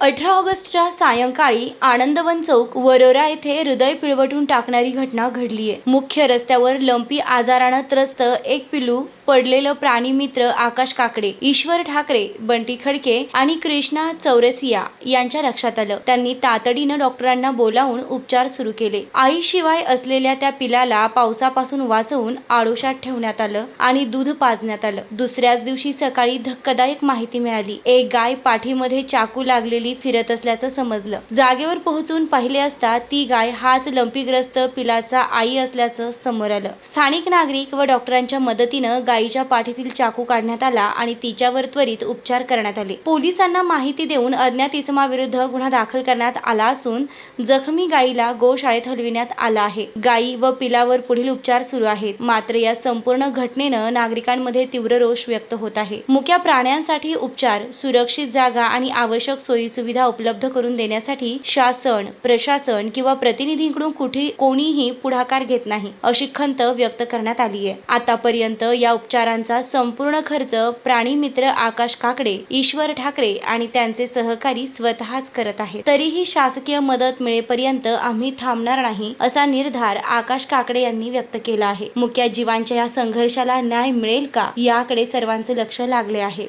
18 ऑगस्टच्या सायंकाळी आनंदवन चौक वरोरा येथे हृदय पिळवटून टाकणारी घटना घडलीय। मुख्य रस्त्यावर लंपी आजारानं त्रस्त एक पिल्लू पडलेलं प्राणीमित्र आकाश काकडे, ईश्वर ठाकरे, बंटी खडके आणि कृष्णा चौरसिया यांच्या लक्षात आलं। त्यांनी तातडीनं डॉक्टरांना बोलावून उपचार सुरू केले। आईशिवाय असलेल्या त्या पिलाला पावसापासून वाचवून आडोशात ठेवण्यात आलं आणि दूध पाजण्यात आलं। दुसऱ्याच दिवशी सकाळी धक्कादायक माहिती मिळाली। एक गाय पाठीमध्ये चाकू लागलेली फिरत असल्याचं समजलं। जागेवर पोहोचून पाहिले असता ती गाय हाच लंपीग्रस्त पिलाचा आई असल्याचं समोर आलं। स्थानिक नागरिक व डॉक्टरांच्या मदतीनं गायीच्या पाठीतील चाकू काढण्यात आला आणि तिच्यावर त्वरित उपचार करण्यात आले। पोलिसांना माहिती देऊन अज्ञात इसमाविरुद्ध गुन्हा दाखल करण्यात आला असून जखमी गायीला गोशाळेत हलविण्यात आला आहे। गायी व पिलावर पुढील उपचार सुरू आहेत। मात्र या संपूर्ण घटनेनं नागरिकांमध्ये तीव्र रोष व्यक्त होत आहे। मुक्या प्राण्यांसाठी उपचार, सुरक्षित जागा आणि आवश्यक सोयी सुविधा उपलब्ध करून देण्यासाठी शासन, प्रशासन किंवा प्रतिनिधींकडून कोणीही पुढाकार घेत नाही, अशी खंत व्यक्त करण्यात आली आहे। आतापर्यंत या उपचारांचा संपूर्ण खर्च प्राणीमित्र आकाश काकडे, ईश्वर ठाकरे आणि त्यांचे सहकारी स्वतःच करत आहेत। तरीही शासकीय मदत मिळेपर्यंत आम्ही थांबणार नाही, असा निर्धार आकाश काकडे यांनी व्यक्त केला आहे। मुक्या जीवांच्या या संघर्षाला न्याय मिळेल का, याकडे सर्वांचे लक्ष लागले आहे।